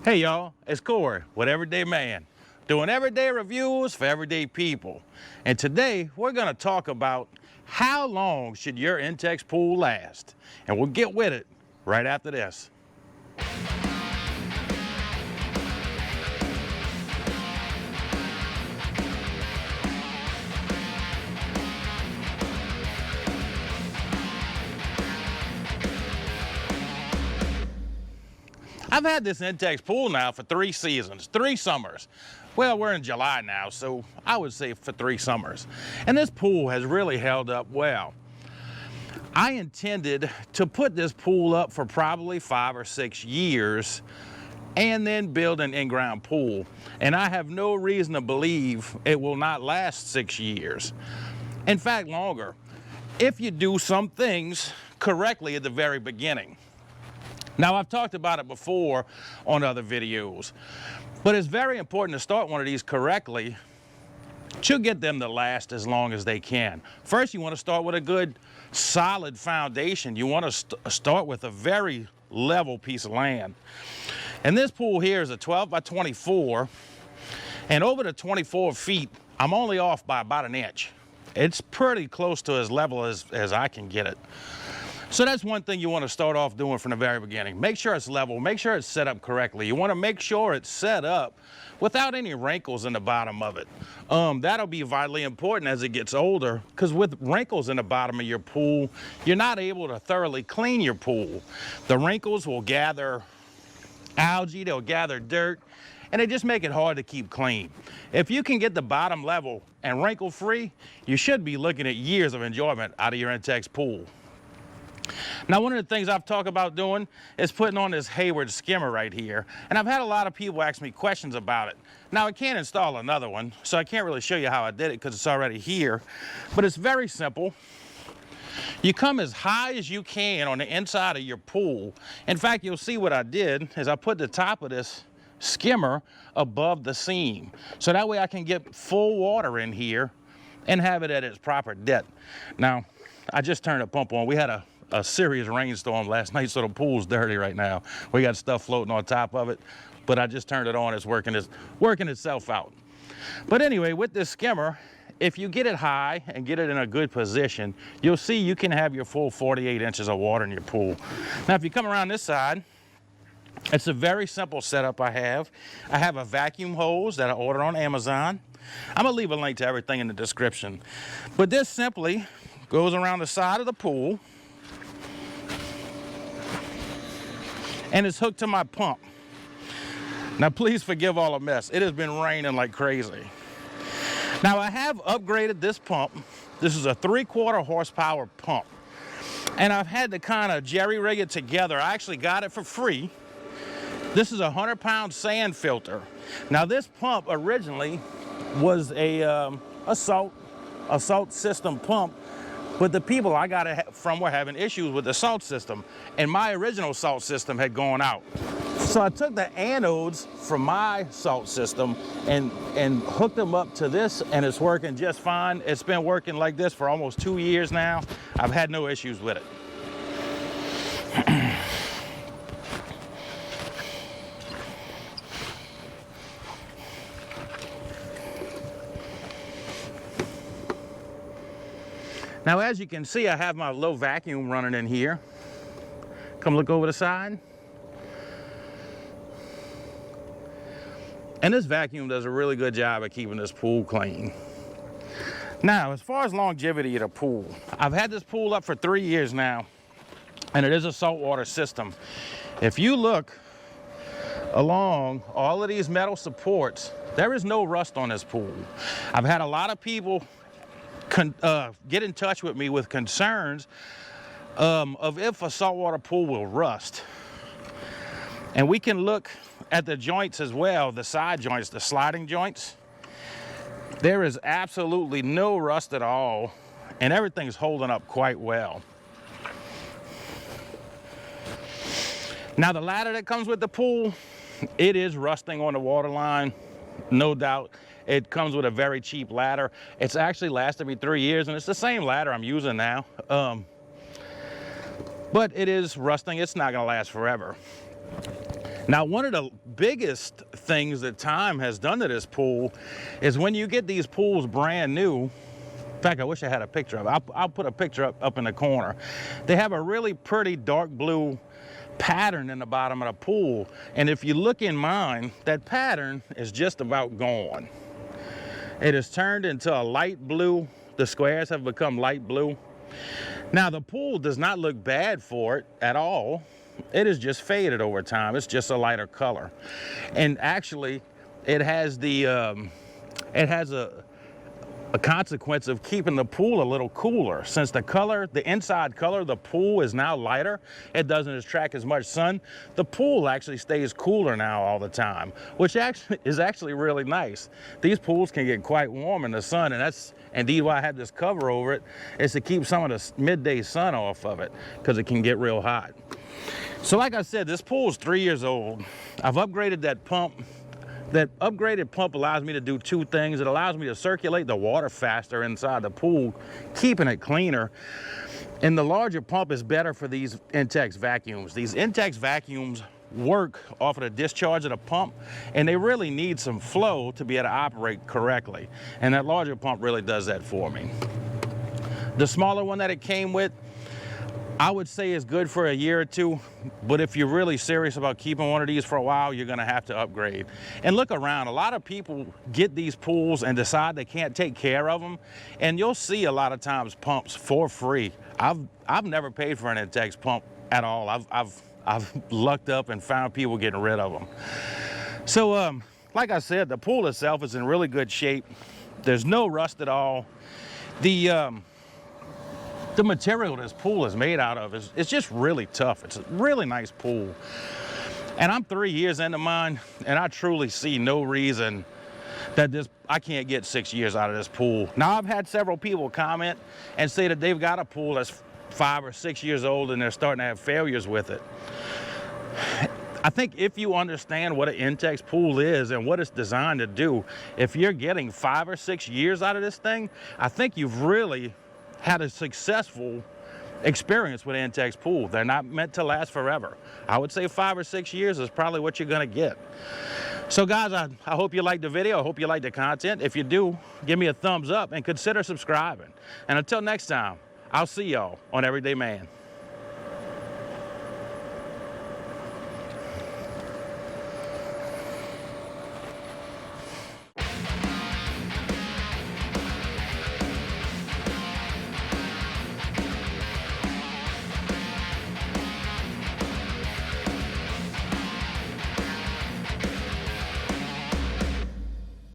Hey y'all, it's Corey with Everyday Man, doing everyday reviews for everyday people. And today we're gonna talk about how long should your Intex pool last? And we'll get with it right after this. I've had this Intex pool now for 3 seasons, 3 summers. Well, we're in July now, so I would say for 3 summers. And this pool has really held up well. I intended to put this pool up for probably 5 or 6 years and then build an in-ground pool. And I have no reason to believe it will not last 6 years. In fact, longer, if you do some things correctly at the very beginning. Now, I've talked about it before on other videos, but it's very important to start one of these correctly to get them to last as long as they can. First, you want to start with a good, solid foundation. You want to start with a very level piece of land. And this pool here is a 12 by 24, and over the 24 feet, I'm only off by about 1 inch. It's pretty close to as level as I can get it. So that's one thing you want to start off doing from the very beginning. Make sure it's level, make sure it's set up correctly. You want to make sure it's set up without any wrinkles in the bottom of it. That'll be vitally important as it gets older, because with wrinkles in the bottom of your pool, you're not able to thoroughly clean your pool. The wrinkles will gather algae, they'll gather dirt, and they just make it hard to keep clean. If you can get the bottom level and wrinkle free, you should be looking at years of enjoyment out of your Intex pool. Now, one of the things I've talked about doing is putting on this Hayward skimmer right here. And I've had a lot of people ask me questions about it. Now, I can't install another one, so I can't really show you how I did it because it's already here. But it's very simple. You come as high as you can on the inside of your pool. In fact, you'll see what I did is I put the top of this skimmer above the seam. So that way I can get full water in here and have it at its proper depth. Now, I just turned the pump on. We had a serious rainstorm last night, so the pool's dirty right now. We got stuff floating on top of it, but I just turned it on. It's working itself out. But anyway, with this skimmer, if you get it high and get it in a good position, you'll see you can have your full 48 inches of water in your pool. Now, if you come around this side, it's a very simple setup I have. I have a vacuum hose that I ordered on Amazon. I'm gonna leave a link to everything in the description. But this simply goes around the side of the pool, and it's hooked to my pump. Now, please forgive all the mess. It has been raining like crazy. Now, I have upgraded this pump. This is a 3/4 horsepower pump. And I've had to kind of jerry-rig it together. I actually got it for free. This is a 100-pound sand filter. Now, this pump originally was a salt system pump, but the people I got it from were having issues with the salt system, and my original salt system had gone out. So I took the anodes from my salt system and hooked them up to this, and it's working just fine. It's been working like this for almost 2 years now. I've had no issues with it. Now, as you can see, I have my low vacuum running in here. Come look over the side. And this vacuum does a really good job of keeping this pool clean. Now, as far as longevity of the pool, I've had this pool up for 3 years now, and it is a saltwater system. If you look along all of these metal supports, there is no rust on this pool. I've had a lot of people get in touch with me with concerns of if a saltwater pool will rust. And we can look at the joints as well, the side joints, the sliding joints. There is absolutely no rust at all, and everything's holding up quite well. Now, the ladder that comes with the pool, it is rusting on the water line, no doubt. It comes with a very cheap ladder. It's actually lasted me 3 years, and it's the same ladder I'm using now. But it is rusting. It's not gonna last forever. Now, one of the biggest things that time has done to this pool is when you get these pools brand new. In fact, I wish I had a picture of it. I'll put a picture up in the corner. They have a really pretty dark blue pattern in the bottom of the pool. And if you look in mine, that pattern is just about gone. It has turned into a light blue. The squares have become light blue. Now, the pool does not look bad for it at all. It is just faded over time. It's just a lighter color. And actually, it has a consequence of keeping the pool a little cooler. Since the inside color of the pool is now lighter, it doesn't attract as much sun. The pool actually stays cooler now all the time, which is actually really nice. These pools can get quite warm in the sun, and that's indeed why I have this cover over it, is to keep some of the midday sun off of it, because it can get real hot. So like I said, this pool is 3 years old. I've upgraded that pump. That upgraded pump allows me to do two things. It allows me to circulate the water faster inside the pool, keeping it cleaner. And the larger pump is better for these Intex vacuums. These Intex vacuums work off of the discharge of the pump, and they really need some flow to be able to operate correctly. And that larger pump really does that for me. The smaller one that it came with, I would say is good for a year or two, but if you're really serious about keeping one of these for a while, you're gonna have to upgrade. And look around, a lot of people get these pools and decide they can't take care of them, and you'll see a lot of times pumps for free. I've never paid for an Intex pump at all. I've lucked up and found people getting rid of them. So like I said, the pool itself is in really good shape. There's no rust at all. The material this pool is made out of is just really tough. It's a really nice pool. And I'm 3 years into mine, and I truly see no reason that I can't get 6 years out of this pool. Now, I've had several people comment and say that they've got a pool that's 5 or 6 years old and they're starting to have failures with it. I think if you understand what an Intex pool is and what it's designed to do, if you're getting 5 or 6 years out of this thing, I think you've really had a successful experience with an Intex pool. They're not meant to last forever. I would say 5 or 6 years is probably what you're gonna get. So guys, I hope you liked the video. I hope you liked the content. If you do, give me a thumbs up and consider subscribing. And until next time, I'll see y'all on Everyday Man.